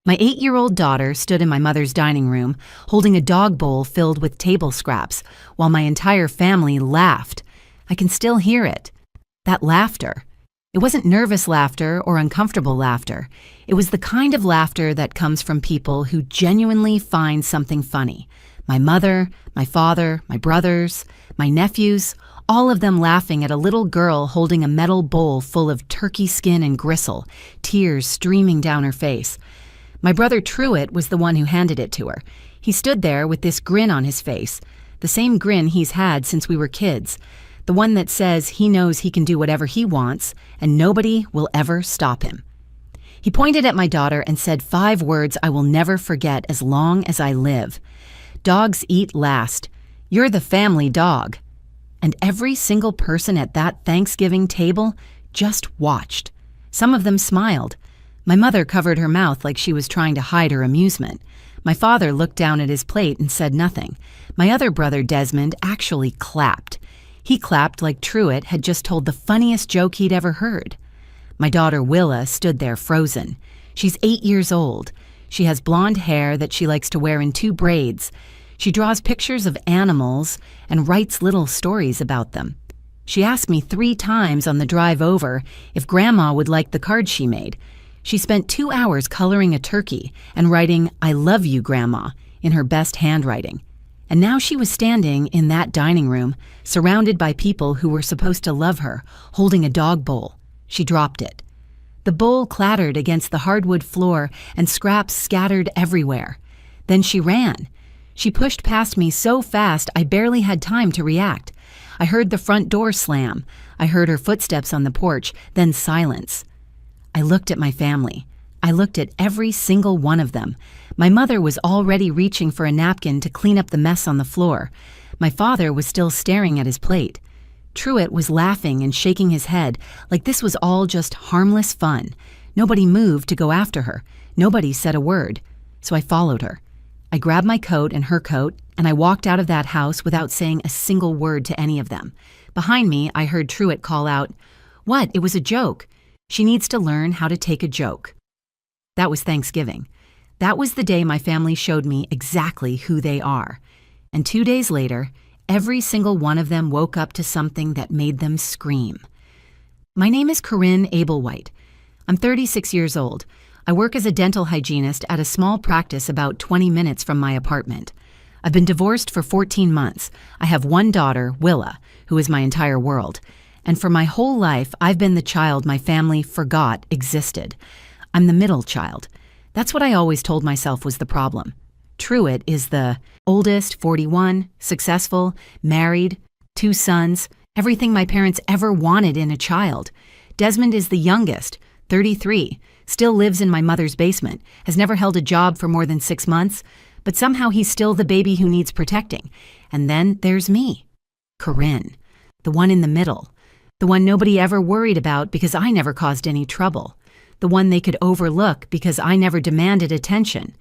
My 8-year-old daughter stood in my mother's dining room, holding a dog bowl filled with table scraps, while my entire family laughed. I can still hear it. That laughter. It wasn't nervous laughter or uncomfortable laughter. It was the kind of laughter that comes from people who genuinely find something funny. My mother, my father, my brothers, my nephews, all of them laughing at a little girl holding a metal bowl full of turkey skin and gristle, tears streaming down her face. My brother Truett was the one who handed it to her. He stood there with this grin on his face, the same grin he's had since we were kids, the one that says he knows he can do whatever he wants and nobody will ever stop him. He pointed at my daughter and said 5 words I will never forget as long as I live. Dogs eat last. You're the family dog. And every single person at that Thanksgiving table just watched. Some of them smiled. My mother covered her mouth like she was trying to hide her amusement. My father looked down at his plate and said nothing. My other brother Desmond actually clapped. He clapped like Truett had just told the funniest joke he'd ever heard. My daughter Willa stood there frozen. She's 8 years old. She has blonde hair that she likes to wear in 2 braids. She draws pictures of animals and writes little stories about them. She asked me 3 times on the drive over if Grandma would like the card she made. She spent 2 hours coloring a turkey and writing, "I love you, Grandma," in her best handwriting. And now she was standing in that dining room, surrounded by people who were supposed to love her, holding a dog bowl. She dropped it. The bowl clattered against the hardwood floor and scraps scattered everywhere. Then she ran. She pushed past me so fast I barely had time to react. I heard the front door slam. I heard her footsteps on the porch, then silence. I looked at my family. I looked at every single one of them. My mother was already reaching for a napkin to clean up the mess on the floor. My father was still staring at his plate. Truett was laughing and shaking his head like this was all just harmless fun. Nobody moved to go after her. Nobody said a word. So I followed her. I grabbed my coat and her coat, and I walked out of that house without saying a single word to any of them. Behind me, I heard Truett call out, "What? It was a joke. She needs to learn how to take a joke." That was Thanksgiving. That was the day my family showed me exactly who they are. And 2 days later, every single one of them woke up to something that made them scream. My name is Corinne Ablewhite. I'm 36 years old. I work as a dental hygienist at a small practice about 20 minutes from my apartment. I've been divorced for 14 months. I have 1 daughter, Willa, who is my entire world. And for my whole life, I've been the child my family forgot existed. I'm the middle child. That's what I always told myself was the problem. Truett is the oldest, 41, successful, married, 2 sons, everything my parents ever wanted in a child. Desmond is the youngest, 33, still lives in my mother's basement, has never held a job for more than 6 months, but somehow he's still the baby who needs protecting. And then there's me, Corinne, the one in the middle. The one nobody ever worried about because I never caused any trouble. The one they could overlook because I never demanded attention.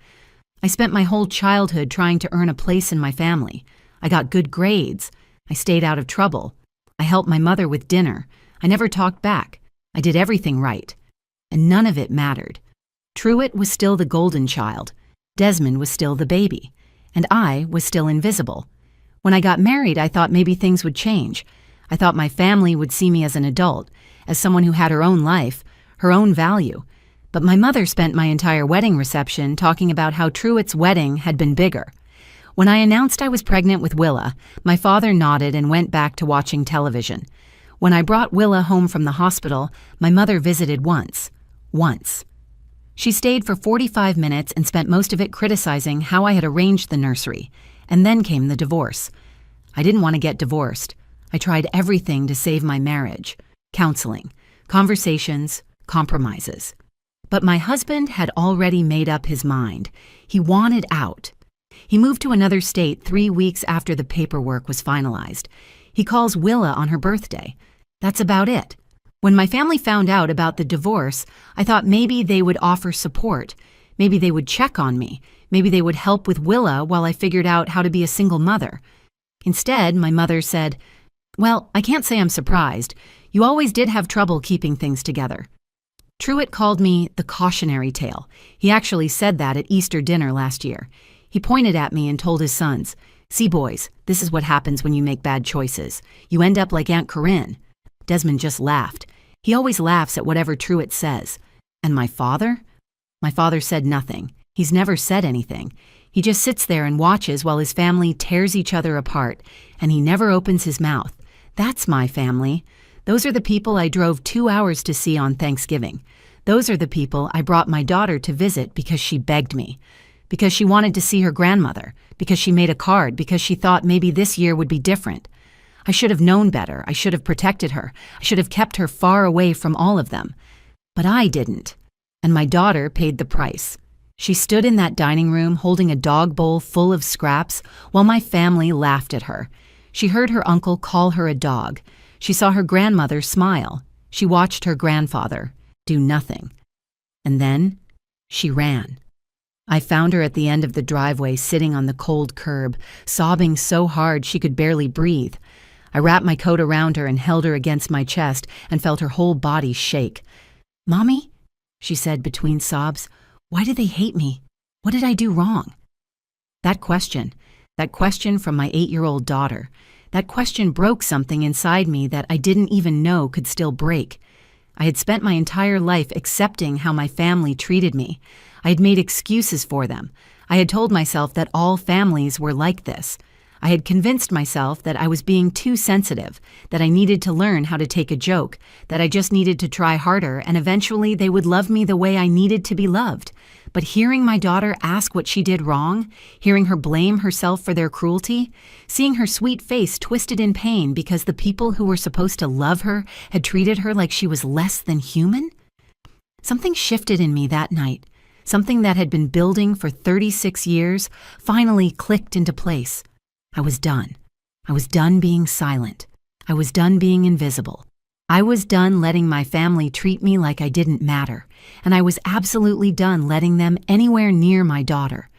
I spent my whole childhood trying to earn a place in my family. I got good grades. I stayed out of trouble. I helped my mother with dinner. I never talked back. I did everything right. And none of it mattered. Truett was still the golden child. Desmond was still the baby. And I was still invisible. When I got married, I thought maybe things would change. I thought my family would see me as an adult, as someone who had her own life, her own value. But my mother spent my entire wedding reception talking about how Truett's wedding had been bigger. When I announced I was pregnant with Willa, my father nodded and went back to watching television. When I brought Willa home from the hospital, my mother visited once. She stayed for 45 minutes and spent most of it criticizing how I had arranged the nursery. And then came the divorce. I didn't want to get divorced. I tried everything to save my marriage. Counseling, conversations, compromises. But my husband had already made up his mind. He wanted out. He moved to another state 3 weeks after the paperwork was finalized. He calls Willa on her birthday. That's about it. When my family found out about the divorce, I thought maybe they would offer support. Maybe they would check on me. Maybe they would help with Willa while I figured out how to be a single mother. Instead, my mother said, "Well, I can't say I'm surprised. You always did have trouble keeping things together." Truett called me the cautionary tale. He actually said that at Easter dinner last year. He pointed at me and told his sons, "See, boys, this is what happens when you make bad choices. You end up like Aunt Corinne." Desmond just laughed. He always laughs at whatever Truett says. And my father? My father said nothing. He's never said anything. He just sits there and watches while his family tears each other apart, and he never opens his mouth. That's my family. Those are the people I drove 2 hours to see on Thanksgiving. Those are the people I brought my daughter to visit because she begged me, because she wanted to see her grandmother, because she made a card, because she thought maybe this year would be different. I should have known better. I should have protected her. I should have kept her far away from all of them. But I didn't. And my daughter paid the price. She stood in that dining room holding a dog bowl full of scraps while my family laughed at her. She heard her uncle call her a dog. She saw her grandmother smile. She watched her grandfather do nothing. And then she ran. I found her at the end of the driveway sitting on the cold curb, sobbing so hard she could barely breathe. I wrapped my coat around her and held her against my chest and felt her whole body shake. "Mommy," she said between sobs, "why did they hate me? What did I do wrong?" That question from my 8-year-old daughter, that question broke something inside me that I didn't even know could still break. I had spent my entire life accepting how my family treated me. I had made excuses for them. I had told myself that all families were like this. I had convinced myself that I was being too sensitive, that I needed to learn how to take a joke, that I just needed to try harder and eventually they would love me the way I needed to be loved. But hearing my daughter ask what she did wrong, hearing her blame herself for their cruelty, seeing her sweet face twisted in pain because the people who were supposed to love her had treated her like she was less than human, something shifted in me that night. Something that had been building for 36 years finally clicked into place. I was done. I was done being silent. I was done being invisible. I was done letting my family treat me like I didn't matter, and I was absolutely done letting them anywhere near my daughter.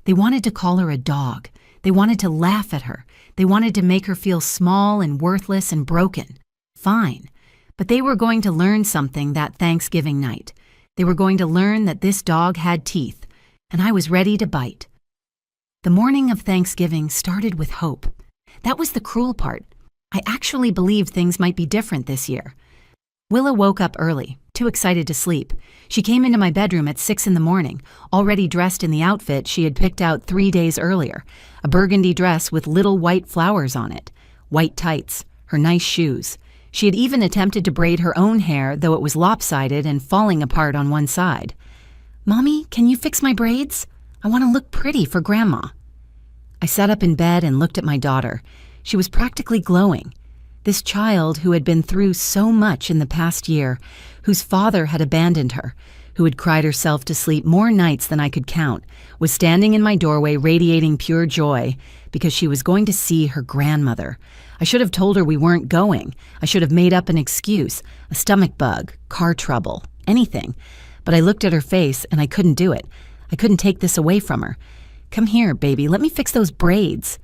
They wanted to call her a dog. They wanted to laugh at her. They wanted to make her feel small and worthless and broken. Fine. But they were going to learn something that Thanksgiving night. They were going to learn that this dog had teeth, and I was ready to bite. The morning of Thanksgiving started with hope. That was the cruel part. I actually believed things might be different this year. Willa woke up early, too excited to sleep. She came into my bedroom at 6 in the morning, already dressed in the outfit she had picked out 3 days earlier, a burgundy dress with little white flowers on it, white tights, her nice shoes. She had even attempted to braid her own hair, though it was lopsided and falling apart on one side. "Mommy, can you fix my braids? I want to look pretty for Grandma." I sat up in bed and looked at my daughter. She was practically glowing. This child who had been through so much in the past year, whose father had abandoned her, who had cried herself to sleep more nights than I could count, was standing in my doorway radiating pure joy because she was going to see her grandmother. I should have told her we weren't going. I should have made up an excuse, a stomach bug, car trouble, anything. But I looked at her face and I couldn't do it. I couldn't take this away from her. "Come here, baby, let me fix those braids."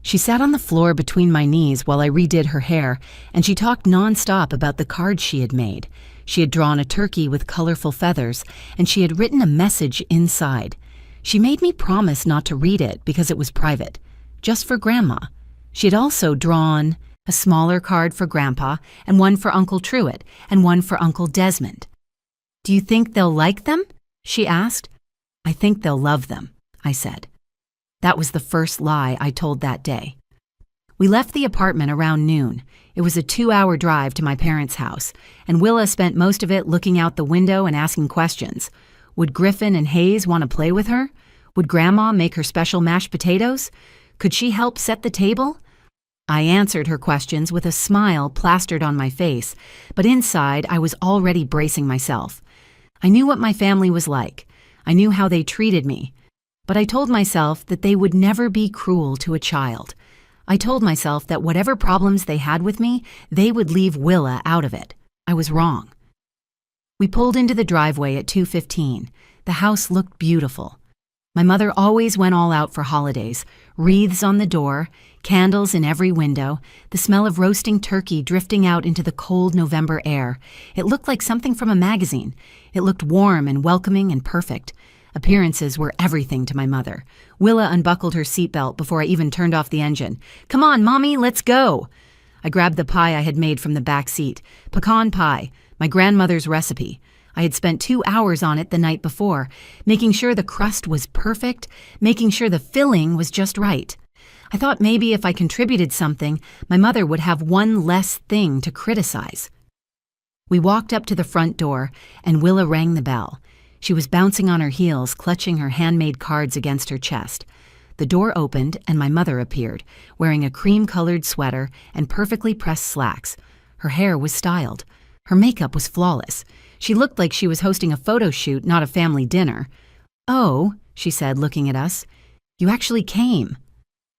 She sat on the floor between my knees while I redid her hair, and she talked nonstop about the cards she had made. She had drawn a turkey with colorful feathers, and she had written a message inside. She made me promise not to read it because it was private, just for Grandma. She had also drawn a smaller card for Grandpa, and one for Uncle Truett, and one for Uncle Desmond. "Do you think they'll like them?" she asked. "I think they'll love them," I said. That was the first lie I told that day. We left the apartment around noon. It was a 2-hour drive to my parents' house, and Willa spent most of it looking out the window and asking questions. Would Griffin and Hayes want to play with her? Would Grandma make her special mashed potatoes? Could she help set the table? I answered her questions with a smile plastered on my face, but inside I was already bracing myself. I knew what my family was like. I knew how they treated me. But I told myself that they would never be cruel to a child. I told myself that whatever problems they had with me, they would leave Willa out of it. I was wrong. We pulled into the driveway at 2:15. The house looked beautiful. My mother always went all out for holidays. Wreaths on the door, candles in every window, the smell of roasting turkey drifting out into the cold November air. It looked like something from a magazine. It looked warm and welcoming and perfect. Appearances were everything to my mother. Willa unbuckled her seatbelt before I even turned off the engine. "Come on, Mommy, let's go!" I grabbed the pie I had made from the back seat. Pecan pie, my grandmother's recipe. I had spent 2 hours on it the night before, making sure the crust was perfect, making sure the filling was just right. I thought maybe if I contributed something, my mother would have one less thing to criticize. We walked up to the front door, and Willa rang the bell. She was bouncing on her heels, clutching her handmade cards against her chest. The door opened, and my mother appeared, wearing a cream-colored sweater and perfectly pressed slacks. Her hair was styled. Her makeup was flawless. She looked like she was hosting a photo shoot, not a family dinner. "Oh," she said, looking at us, "you actually came."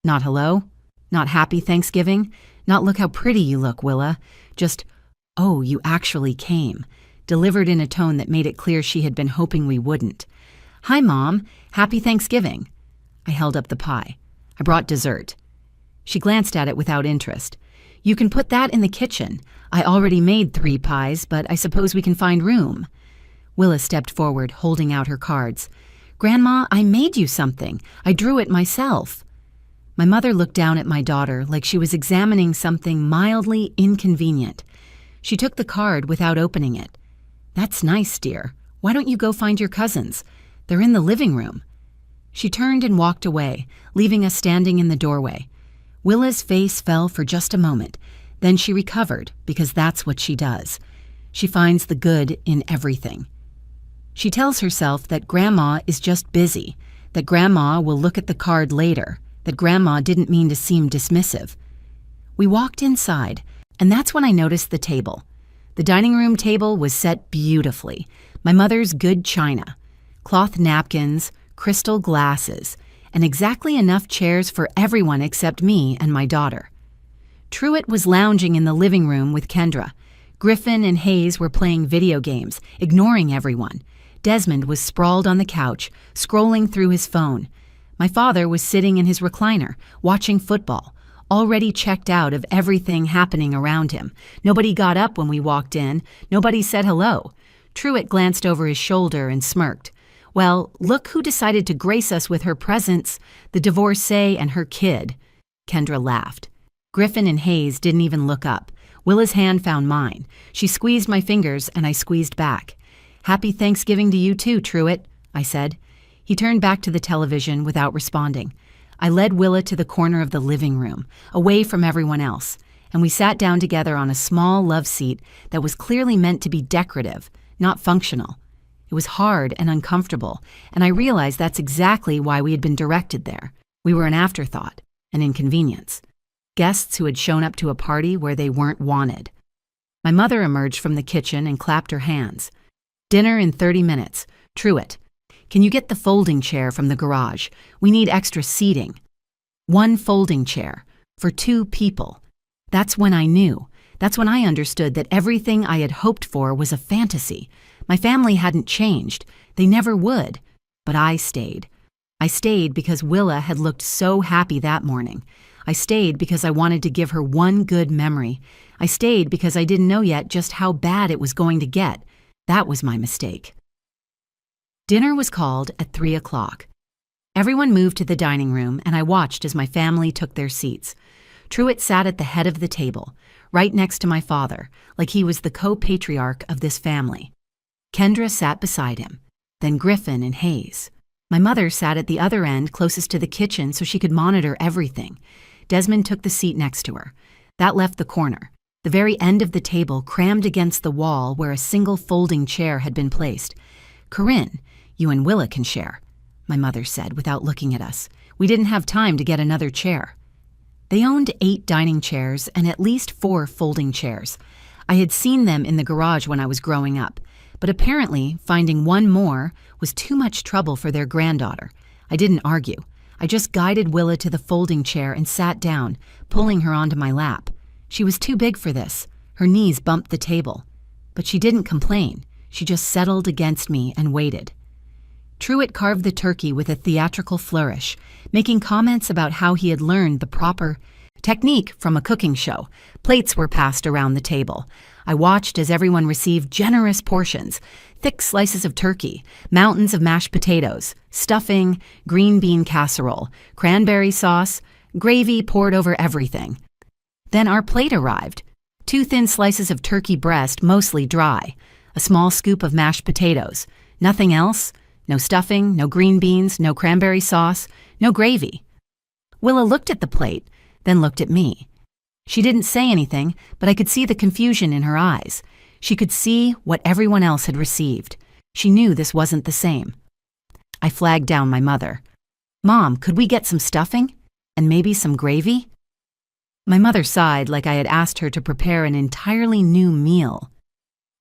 Not hello, not happy Thanksgiving, not look how pretty you look, Willa. Just, "Oh, you actually came," delivered in a tone that made it clear she had been hoping we wouldn't. "Hi, Mom. Happy Thanksgiving." I held up the pie. I brought dessert. She glanced at it without interest. "You can put that in the kitchen. I already made 3 pies, but I suppose we can find room." Willa stepped forward, holding out her cards. "Grandma, I made you something. I drew it myself." My mother looked down at my daughter like she was examining something mildly inconvenient. She took the card without opening it. "That's nice, dear. Why don't you go find your cousins? They're in the living room." She turned and walked away, leaving us standing in the doorway. Willa's face fell for just a moment. Then she recovered, because that's what she does. She finds the good in everything. She tells herself that Grandma is just busy, that Grandma will look at the card later, that Grandma didn't mean to seem dismissive. We walked inside, and that's when I noticed the table. The dining room table was set beautifully. My mother's good china, cloth napkins, crystal glasses, and exactly enough chairs for everyone except me and my daughter. Truett was lounging in the living room with Kendra. Griffin and Hayes were playing video games, ignoring everyone. Desmond was sprawled on the couch, scrolling through his phone. My father was sitting in his recliner, watching football, already checked out of everything happening around him. Nobody got up when we walked in. Nobody said hello. Truett glanced over his shoulder and smirked. "Well, look who decided to grace us with her presence, the divorcee and her kid." Kendra laughed. Griffin and Hayes didn't even look up. Willa's hand found mine. She squeezed my fingers, and I squeezed back. "Happy Thanksgiving to you too, Truett," I said. He turned back to the television without responding. I led Willa to the corner of the living room, away from everyone else, and we sat down together on a small love seat that was clearly meant to be decorative, not functional. It was hard and uncomfortable, and I realized that's exactly why we had been directed there. We were an afterthought, an inconvenience. Guests who had shown up to a party where they weren't wanted. My mother emerged from the kitchen and clapped her hands. "Dinner in 30 minutes. Truett, can you get the folding chair from the garage? We need extra seating." 1 folding chair for 2 people. That's when I knew. That's when I understood that everything I had hoped for was a fantasy. My family hadn't changed. They never would. But I stayed. I stayed because Willa had looked so happy that morning. I stayed because I wanted to give her one good memory. I stayed because I didn't know yet just how bad it was going to get. That was my mistake. Dinner was called at 3 o'clock. Everyone moved to the dining room, and I watched as my family took their seats. Truett sat at the head of the table, right next to my father, like he was the co-patriarch of this family. Kendra sat beside him, then Griffin and Hayes. My mother sat at the other end, closest to the kitchen, so she could monitor everything. Desmond took the seat next to her. That left the corner, the very end of the table crammed against the wall where a single folding chair had been placed. "Corinne, you and Willa can share," my mother said without looking at us. We didn't have time to get another chair. They owned 8 dining chairs and at least 4 folding chairs. I had seen them in the garage when I was growing up, but apparently finding one more was too much trouble for their granddaughter. I didn't argue. I just guided Willa to the folding chair and sat down, pulling her onto my lap. She was too big for this. Her knees bumped the table. But she didn't complain. She just settled against me and waited. Truett carved the turkey with a theatrical flourish, making comments about how he had learned the proper technique from a cooking show. Plates were passed around the table. I watched as everyone received generous portions, thick slices of turkey, mountains of mashed potatoes, stuffing, green bean casserole, cranberry sauce, gravy poured over everything. Then our plate arrived. 2 thin slices of turkey breast, mostly dry, a small scoop of mashed potatoes. Nothing else? No stuffing, no green beans, no cranberry sauce, no gravy. Willa looked at the plate, then looked at me. She didn't say anything, but I could see the confusion in her eyes. She could see what everyone else had received. She knew this wasn't the same. I flagged down my mother. "Mom, could we get some stuffing? And maybe some gravy?" My mother sighed like I had asked her to prepare an entirely new meal.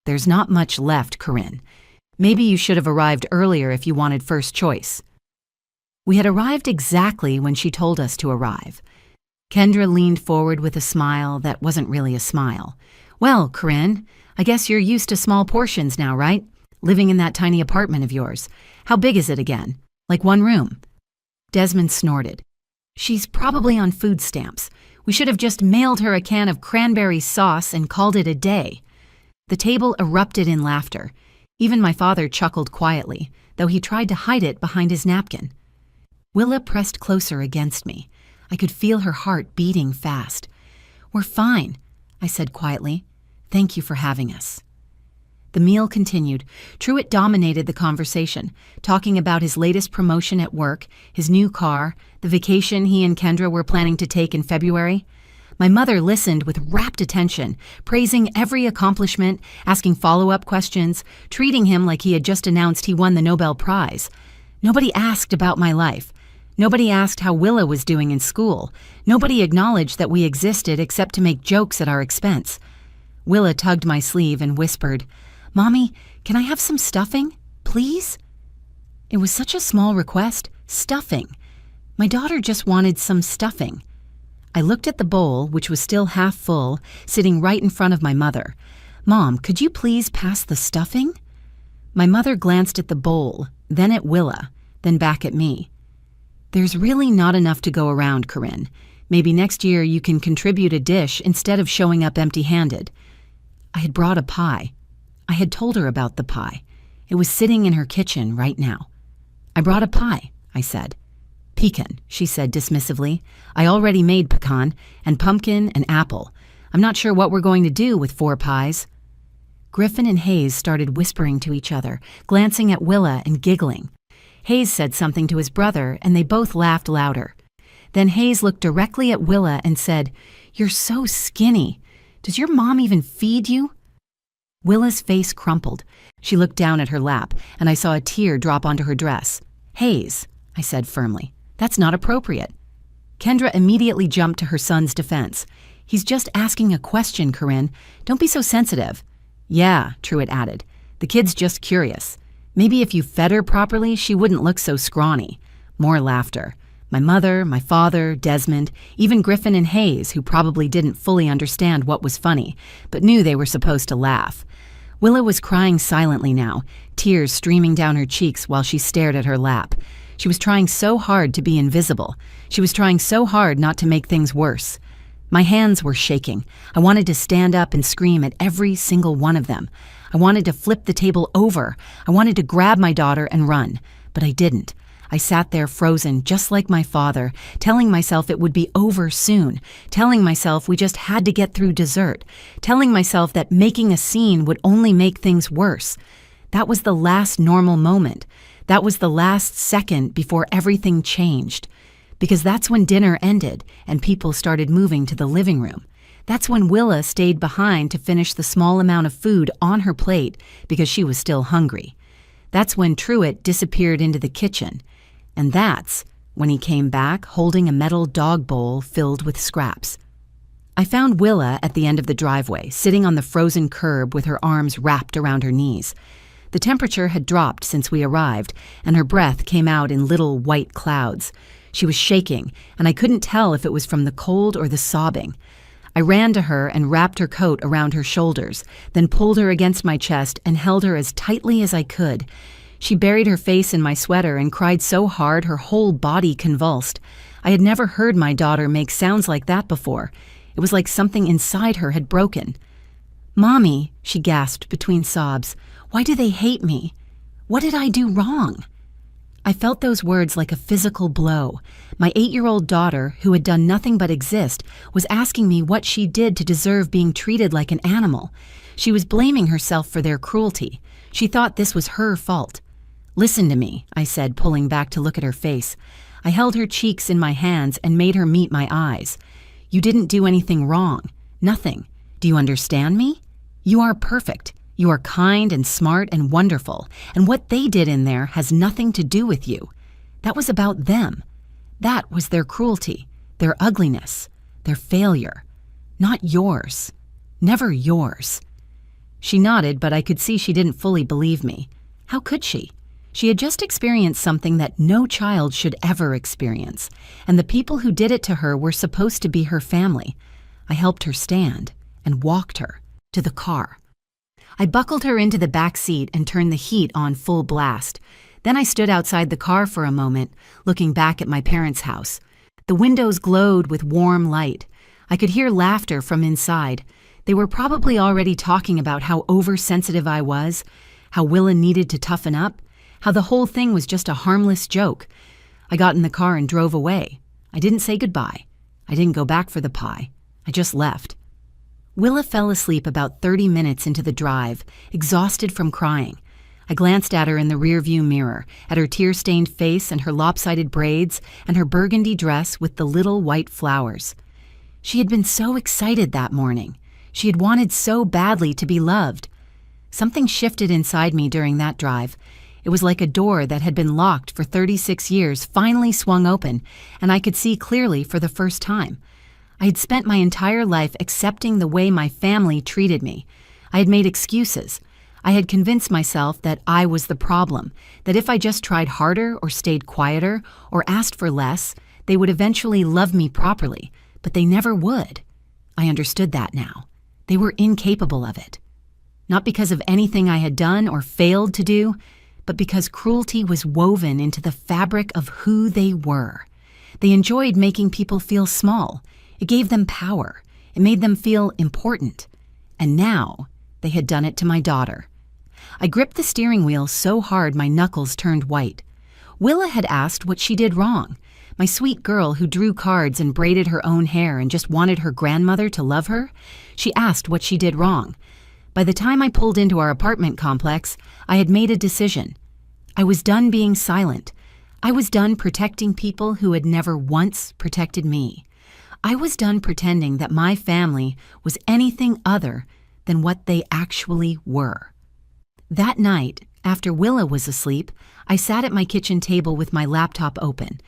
"There's not much left, Corinne. Maybe you should have arrived earlier if you wanted first choice." We had arrived exactly when she told us to arrive. Kendra leaned forward with a smile that wasn't really a smile. "Well, Corinne, I guess you're used to small portions now, right? Living in that tiny apartment of yours. How big is it again? Like 1 room?" Desmond snorted. "She's probably on food stamps. We should have just mailed her a can of cranberry sauce and called it a day." The table erupted in laughter. Even my father chuckled quietly, though he tried to hide it behind his napkin. Willa pressed closer against me. I could feel her heart beating fast. "We're fine," I said quietly. "Thank you for having us." The meal continued. Truett dominated the conversation, talking about his latest promotion at work, his new car, the vacation he and Kendra were planning to take in February. My mother listened with rapt attention, praising every accomplishment, asking follow-up questions, treating him like he had just announced he won the Nobel Prize. Nobody asked about my life. Nobody asked how Willa was doing in school. Nobody acknowledged that we existed except to make jokes at our expense. Willa tugged my sleeve and whispered, "Mommy, can I have some stuffing, please?" It was such a small request, stuffing. My daughter just wanted some stuffing. I looked at the bowl, which was still half full, sitting right in front of my mother. "Mom, could you please pass the stuffing?" My mother glanced at the bowl, then at Willa, then back at me. "There's really not enough to go around, Corinne. Maybe next year you can contribute a dish instead of showing up empty-handed." I had brought a pie. I had told her about the pie. It was sitting in her kitchen right now. "I brought a pie," I said. "Pecan," she said dismissively. "I already made pecan, and pumpkin and apple. I'm not sure what we're going to do with 4 pies." Griffin and Hayes started whispering to each other, glancing at Willa and giggling. Hayes said something to his brother, and they both laughed louder. Then Hayes looked directly at Willa and said, "You're so skinny. Does your mom even feed you?" Willa's face crumpled. She looked down at her lap, and I saw a tear drop onto her dress. "Hayes," I said firmly, "that's not appropriate." Kendra immediately jumped to her son's defense. "He's just asking a question, Corinne. Don't be so sensitive." "Yeah," Truett added. "The kid's just curious. Maybe if you fed her properly, she wouldn't look so scrawny." More laughter. My mother, my father, Desmond, even Griffin and Hayes, who probably didn't fully understand what was funny, but knew they were supposed to laugh. Willa was crying silently now, tears streaming down her cheeks while she stared at her lap. She was trying so hard to be invisible. She was trying so hard not to make things worse. My hands were shaking. I wanted to stand up and scream at every single one of them. I wanted to flip the table over. I wanted to grab my daughter and run, but I didn't. I sat there frozen, just like my father, telling myself it would be over soon, telling myself we just had to get through dessert, telling myself that making a scene would only make things worse. That was the last normal moment. That was the last second before everything changed. Because that's when dinner ended and people started moving to the living room. That's when Willa stayed behind to finish the small amount of food on her plate because she was still hungry. That's when Truett disappeared into the kitchen. And that's when he came back holding a metal dog bowl filled with scraps. I found Willa at the end of the driveway, sitting on the frozen curb with her arms wrapped around her knees. The temperature had dropped since we arrived, and her breath came out in little white clouds. She was shaking, and I couldn't tell if it was from the cold or the sobbing. I ran to her and wrapped her coat around her shoulders, then pulled her against my chest and held her as tightly as I could. She buried her face in my sweater and cried so hard her whole body convulsed. I had never heard my daughter make sounds like that before. It was like something inside her had broken. "Mommy," she gasped between sobs, "why do they hate me? What did I do wrong?" I felt those words like a physical blow. My 8-year-old daughter, who had done nothing but exist, was asking me what she did to deserve being treated like an animal. She was blaming herself for their cruelty. She thought this was her fault. "Listen to me," I said, pulling back to look at her face. I held her cheeks in my hands and made her meet my eyes. "You didn't do anything wrong. Nothing. Do you understand me? You are perfect. You are kind and smart and wonderful, and what they did in there has nothing to do with you. That was about them. That was their cruelty, their ugliness, their failure. Not yours. Never yours." She nodded, but I could see she didn't fully believe me. How could she? She had just experienced something that no child should ever experience, and the people who did it to her were supposed to be her family. I helped her stand and walked her to the car. I buckled her into the back seat and turned the heat on full blast. Then I stood outside the car for a moment, looking back at my parents' house. The windows glowed with warm light. I could hear laughter from inside. They were probably already talking about how oversensitive I was, how Willa needed to toughen up, how the whole thing was just a harmless joke. I got in the car and drove away. I didn't say goodbye. I didn't go back for the pie. I just left. Willa fell asleep about 30 minutes into the drive, exhausted from crying. I glanced at her in the rearview mirror, at her tear-stained face and her lopsided braids and her burgundy dress with the little white flowers. She had been so excited that morning. She had wanted so badly to be loved. Something shifted inside me during that drive. It was like a door that had been locked for 36 years finally swung open, and I could see clearly for the first time. I had spent my entire life accepting the way my family treated me. I had made excuses. I had convinced myself that I was the problem, that if I just tried harder or stayed quieter or asked for less, they would eventually love me properly, but they never would. I understood that now. They were incapable of it. Not because of anything I had done or failed to do, but because cruelty was woven into the fabric of who they were. They enjoyed making people feel small. It gave them power. It made them feel important. And now, they had done it to my daughter. I gripped the steering wheel so hard my knuckles turned white. Willa had asked what she did wrong. My sweet girl who drew cards and braided her own hair and just wanted her grandmother to love her, she asked what she did wrong. By the time I pulled into our apartment complex, I had made a decision. I was done being silent. I was done protecting people who had never once protected me. I was done pretending that my family was anything other than what they actually were. That night, after Willa was asleep, I sat at my kitchen table with my laptop open.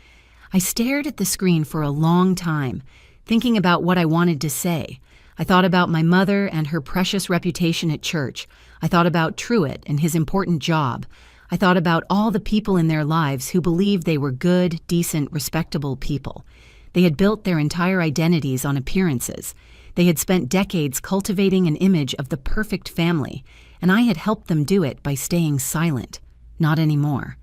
I stared at the screen for a long time, thinking about what I wanted to say. I thought about my mother and her precious reputation at church. I thought about Truett and his important job. I thought about all the people in their lives who believed they were good, decent, respectable people. They had built their entire identities on appearances. They had spent decades cultivating an image of the perfect family, and I had helped them do it by staying silent. Not anymore.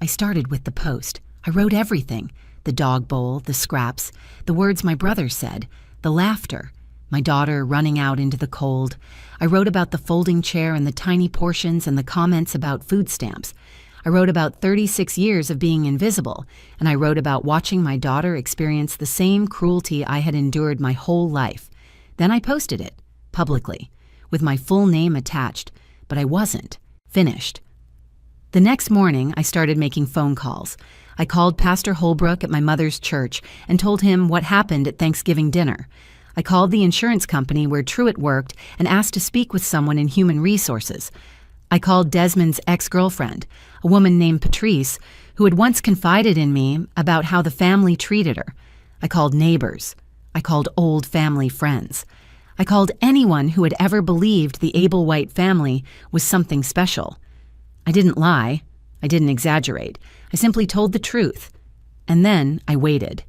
I started with the post. I wrote everything. The dog bowl, the scraps, the words my brother said, the laughter, my daughter running out into the cold. I wrote about the folding chair and the tiny portions and the comments about food stamps. I wrote about 36 years of being invisible, and I wrote about watching my daughter experience the same cruelty I had endured my whole life. Then I posted it, publicly, with my full name attached, but I wasn't finished. The next morning, I started making phone calls. I called Pastor Holbrook at my mother's church and told him what happened at Thanksgiving dinner. I called the insurance company where Truett worked and asked to speak with someone in human resources. I called Desmond's ex-girlfriend, a woman named Patrice, who had once confided in me about how the family treated her. I called neighbors. I called old family friends. I called anyone who had ever believed the Abel White family was something special. I didn't lie. I didn't exaggerate. I simply told the truth. And then I waited.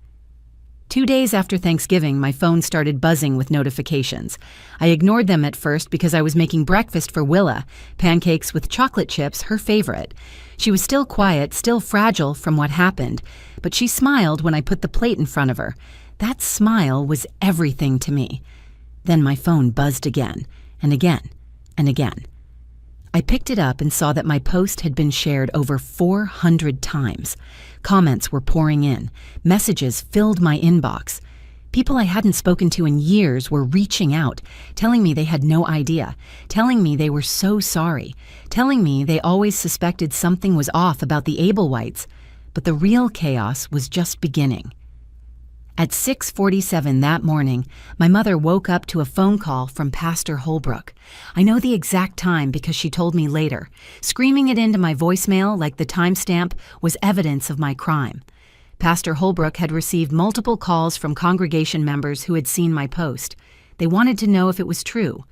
2 days after Thanksgiving, my phone started buzzing with notifications. I ignored them at first because I was making breakfast for Willa, pancakes with chocolate chips, her favorite. She was still quiet, still fragile from what happened, but she smiled when I put the plate in front of her. That smile was everything to me. Then my phone buzzed again, and again, and again. I picked it up and saw that my post had been shared over 400 times. Comments were pouring in. Messages filled my inbox. People I hadn't spoken to in years were reaching out, telling me they had no idea, telling me they were so sorry, telling me they always suspected something was off about the Ablewhites, but the real chaos was just beginning. At 6:47 that morning, my mother woke up to a phone call from Pastor Holbrook. I know the exact time because she told me later. Screaming it into my voicemail like the timestamp was evidence of my crime. Pastor Holbrook had received multiple calls from congregation members who had seen my post. They wanted to know if it was true.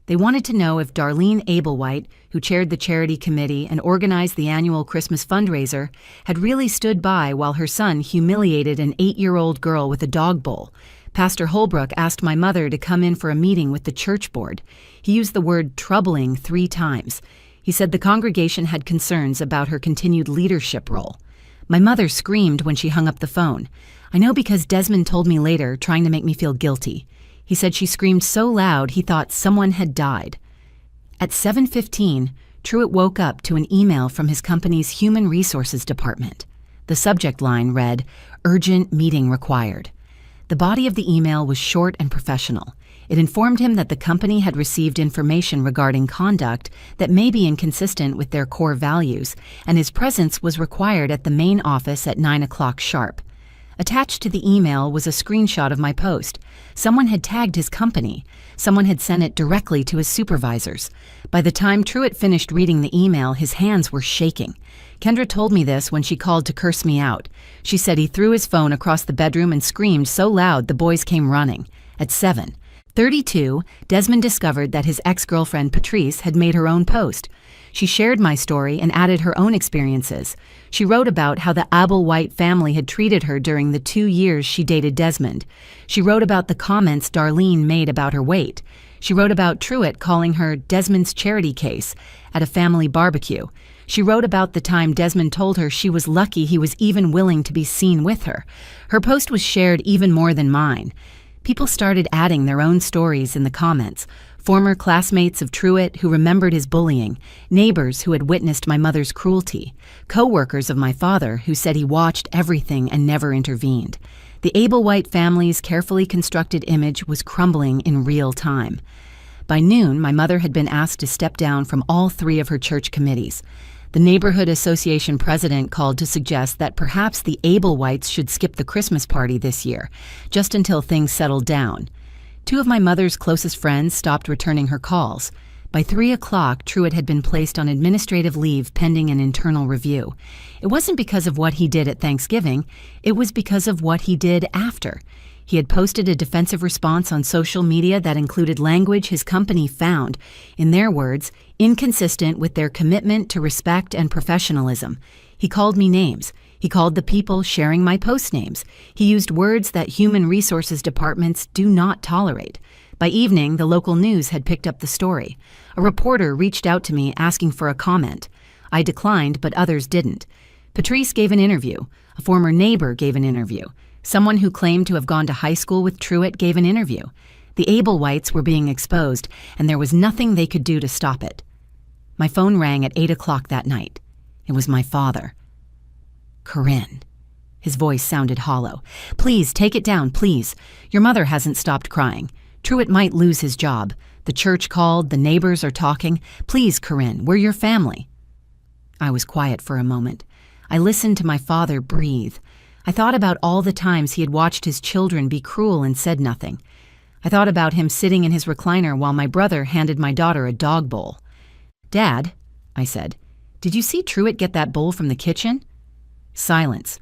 They wanted to know if Darlene Ablewhite, who chaired the charity committee and organized the annual Christmas fundraiser, had really stood by while her son humiliated an 8-year-old girl with a dog bowl. Pastor Holbrook asked my mother to come in for a meeting with the church board. He used the word troubling 3 times. He said the congregation had concerns about her continued leadership role. My mother screamed when she hung up the phone. I know because Desmond told me later, trying to make me feel guilty. He said she screamed so loud he thought someone had died. At 7:15, Truett woke up to an email from his company's Human Resources Department. The subject line read, "Urgent meeting required." The body of the email was short and professional. It informed him that the company had received information regarding conduct that may be inconsistent with their core values, and his presence was required at the main office at 9 o'clock sharp. Attached to the email was a screenshot of my post. Someone had tagged his company. Someone had sent it directly to his supervisors. By the time Truett finished reading the email, his hands were shaking. Kendra told me this when she called to curse me out. She said he threw his phone across the bedroom and screamed so loud the boys came running. At 7:32, Desmond discovered that his ex-girlfriend Patrice had made her own post. She shared my story and added her own experiences. She wrote about how the Ablewhite family had treated her during the 2 years she dated Desmond. She wrote about the comments Darlene made about her weight. She wrote about Truett calling her Desmond's charity case at a family barbecue. She wrote about the time Desmond told her she was lucky he was even willing to be seen with her. Her post was shared even more than mine. People started adding their own stories in the comments. Former classmates of Truett who remembered his bullying, neighbors who had witnessed my mother's cruelty, co-workers of my father who said he watched everything and never intervened. The Ablewhite family's carefully constructed image was crumbling in real time. By noon, my mother had been asked to step down from all 3 of her church committees. The neighborhood association president called to suggest that perhaps the Ablewhites should skip the Christmas party this year, just until things settled down. 2 of my mother's closest friends stopped returning her calls. By 3 o'clock, Truett had been placed on administrative leave pending an internal review. It wasn't because of what he did at Thanksgiving, it was because of what he did after. He had posted a defensive response on social media that included language his company found, in their words, inconsistent with their commitment to respect and professionalism. He called me names. He called the people sharing my post names. He used words that human resources departments do not tolerate. By evening, the local news had picked up the story. A reporter reached out to me asking for a comment. I declined, but others didn't. Patrice gave an interview. A former neighbor gave an interview. Someone who claimed to have gone to high school with Truett gave an interview. The Ablewhites were being exposed, and there was nothing they could do to stop it. My phone rang at 8 o'clock that night. It was my father. "Corinne." His voice sounded hollow. "Please, take it down, please. Your mother hasn't stopped crying. Truett might lose his job. The church called, the neighbors are talking. Please, Corinne, we're your family." I was quiet for a moment. I listened to my father breathe. I thought about all the times he had watched his children be cruel and said nothing. I thought about him sitting in his recliner while my brother handed my daughter a dog bowl. "Dad," I said, "did you see Truett get that bowl from the kitchen?" Silence.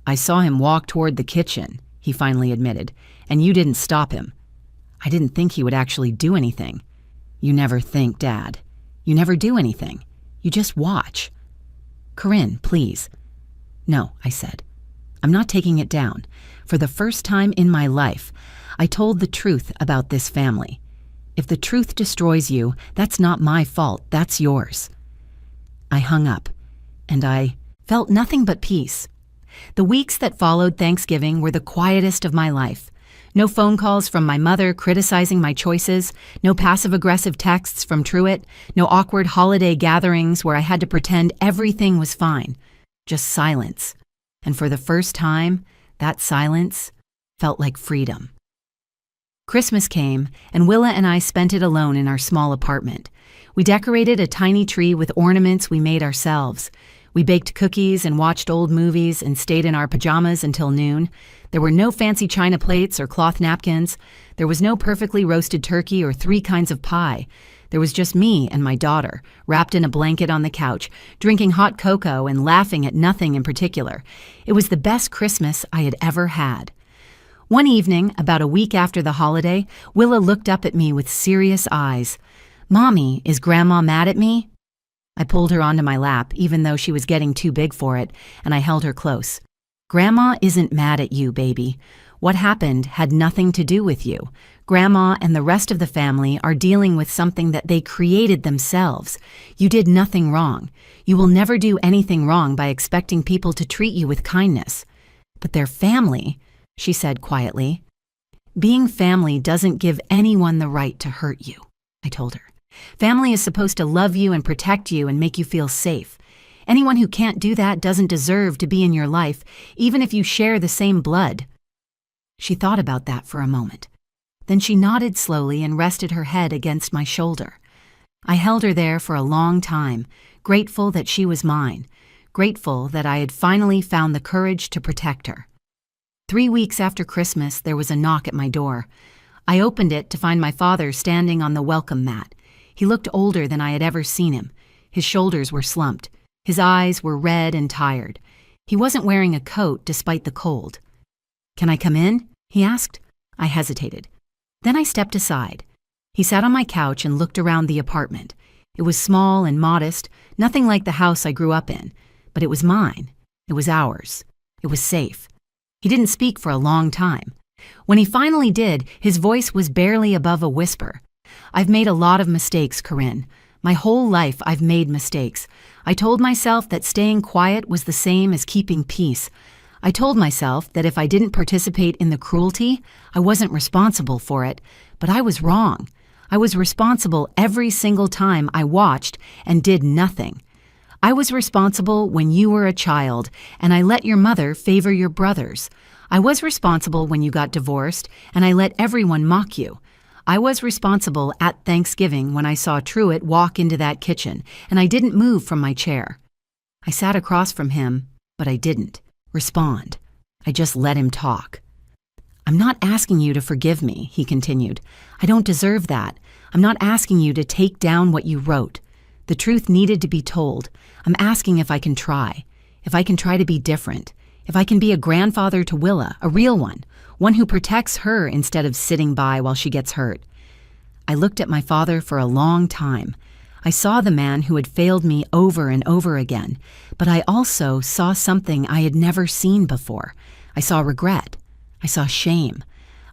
"I saw him walk toward the kitchen," he finally admitted, "and you didn't stop him." "I didn't think he would actually do anything." "You never think, Dad. You never do anything. You just watch." "Corinne, please." "No," I said. I'm not taking it down. For the first time in my life, I told the truth about this family. If the truth destroys you, that's not my fault, that's yours. I hung up, and I felt nothing but peace. The weeks that followed Thanksgiving were the quietest of my life. No phone calls from my mother criticizing my choices, no passive-aggressive texts from Truett, no awkward holiday gatherings where I had to pretend everything was fine. Just silence. And for the first time, that silence felt like freedom. Christmas came, and Willa and I spent it alone in our small apartment. We decorated a tiny tree with ornaments we made ourselves. We baked cookies and watched old movies and stayed in our pajamas until noon. There were no fancy china plates or cloth napkins. There was no perfectly roasted turkey or 3 kinds of pie. There was just me and my daughter, wrapped in a blanket on the couch, drinking hot cocoa and laughing at nothing in particular. It was the best Christmas I had ever had. One evening, about a week after the holiday, Willa looked up at me with serious eyes. "Mommy, is Grandma mad at me?" I pulled her onto my lap, even though she was getting too big for it, and I held her close. "Grandma isn't mad at you, baby. What happened had nothing to do with you. Grandma and the rest of the family are dealing with something that they created themselves. You did nothing wrong. You will never do anything wrong by expecting people to treat you with kindness. But they're family," she said quietly. "Being family doesn't give anyone the right to hurt you," I told her. "Family is supposed to love you and protect you and make you feel safe. Anyone who can't do that doesn't deserve to be in your life, even if you share the same blood." She thought about that for a moment. Then she nodded slowly and rested her head against my shoulder. I held her there for a long time, grateful that she was mine, grateful that I had finally found the courage to protect her. 3 weeks after Christmas, there was a knock at my door. I opened it to find my father standing on the welcome mat. He looked older than I had ever seen him. His shoulders were slumped. His eyes were red and tired. He wasn't wearing a coat despite the cold. "Can I come in?" he asked. I hesitated. Then I stepped aside. He sat on my couch and looked around the apartment. It was small and modest, nothing like the house I grew up in. But it was mine. It was ours. It was safe. He didn't speak for a long time. When he finally did, his voice was barely above a whisper. "I've made a lot of mistakes, Corinne. My whole life I've made mistakes. I told myself that staying quiet was the same as keeping peace. I told myself that if I didn't participate in the cruelty, I wasn't responsible for it. But I was wrong. I was responsible every single time I watched and did nothing. I was responsible when you were a child, and I let your mother favor your brothers. I was responsible when you got divorced, and I let everyone mock you. I was responsible at Thanksgiving when I saw Truett walk into that kitchen, and I didn't move from my chair. I sat across from him, but I didn't respond. I just let him talk. I'm not asking you to forgive me," he continued. "I don't deserve that. I'm not asking you to take down what you wrote. The truth needed to be told. I'm asking if I can try to be different, if I can be a grandfather to Willa, a real one who protects her instead of sitting by while she gets hurt." I looked at my father for a long time. I saw the man who had failed me over and over again, but I also saw something I had never seen before. I saw regret. I saw shame.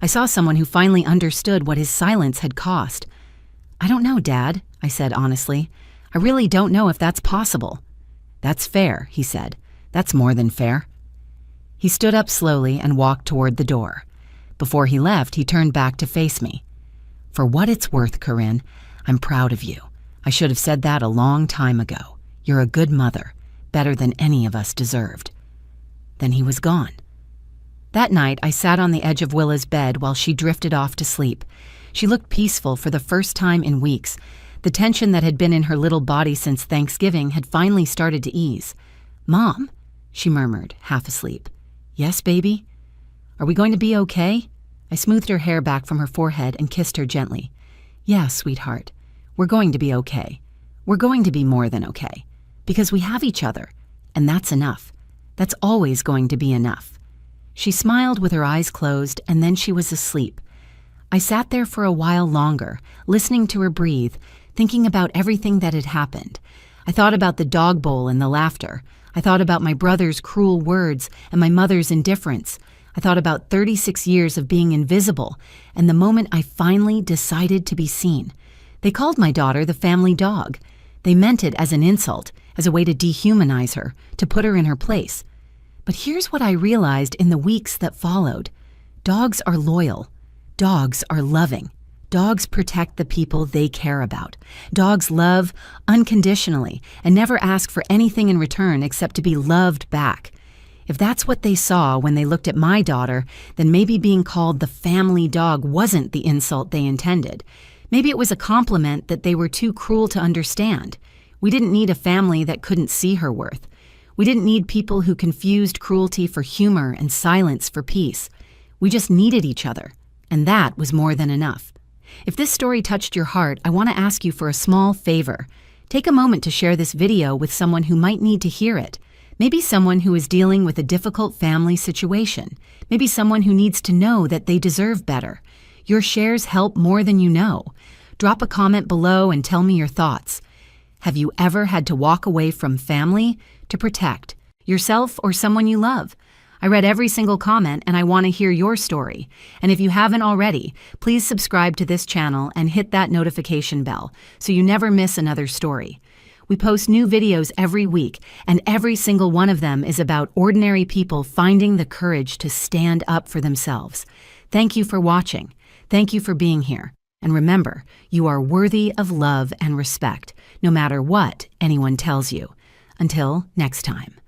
I saw someone who finally understood what his silence had cost. "I don't know, Dad," I said honestly. "I really don't know if that's possible." "That's fair," he said. "That's more than fair." He stood up slowly and walked toward the door. Before he left, he turned back to face me. "For what it's worth, Corinne, I'm proud of you. I should have said that a long time ago. You're a good mother, better than any of us deserved." Then he was gone. That night, I sat on the edge of Willa's bed while she drifted off to sleep. She looked peaceful for the first time in weeks. The tension that had been in her little body since Thanksgiving had finally started to ease. "Mom," she murmured, half asleep. "Yes, baby? Are we going to be okay?" I smoothed her hair back from her forehead and kissed her gently. "Yeah, sweetheart. We're going to be okay. We're going to be more than okay. Because we have each other. And that's enough. That's always going to be enough." She smiled with her eyes closed, and then she was asleep. I sat there for a while longer, listening to her breathe, thinking about everything that had happened. I thought about the dog bowl and the laughter. I thought about my brother's cruel words and my mother's indifference. I thought about 36 years of being invisible and the moment I finally decided to be seen. They called my daughter the family dog. They meant it as an insult, as a way to dehumanize her, to put her in her place. But here's what I realized in the weeks that followed. Dogs are loyal. Dogs are loving. Dogs protect the people they care about. Dogs love unconditionally and never ask for anything in return except to be loved back. If that's what they saw when they looked at my daughter, then maybe being called the family dog wasn't the insult they intended. Maybe it was a compliment that they were too cruel to understand. We didn't need a family that couldn't see her worth. We didn't need people who confused cruelty for humor and silence for peace. We just needed each other, and that was more than enough. If this story touched your heart, I want to ask you for a small favor. Take a moment to share this video with someone who might need to hear it. Maybe someone who is dealing with a difficult family situation. Maybe someone who needs to know that they deserve better. Your shares help more than you know. Drop a comment below and tell me your thoughts. Have you ever had to walk away from family to protect yourself or someone you love? I read every single comment and I want to hear your story. And if you haven't already, please subscribe to this channel and hit that notification bell so you never miss another story. We post new videos every week, and every single one of them is about ordinary people finding the courage to stand up for themselves. Thank you for watching. Thank you for being here. And remember, you are worthy of love and respect, no matter what anyone tells you. Until next time.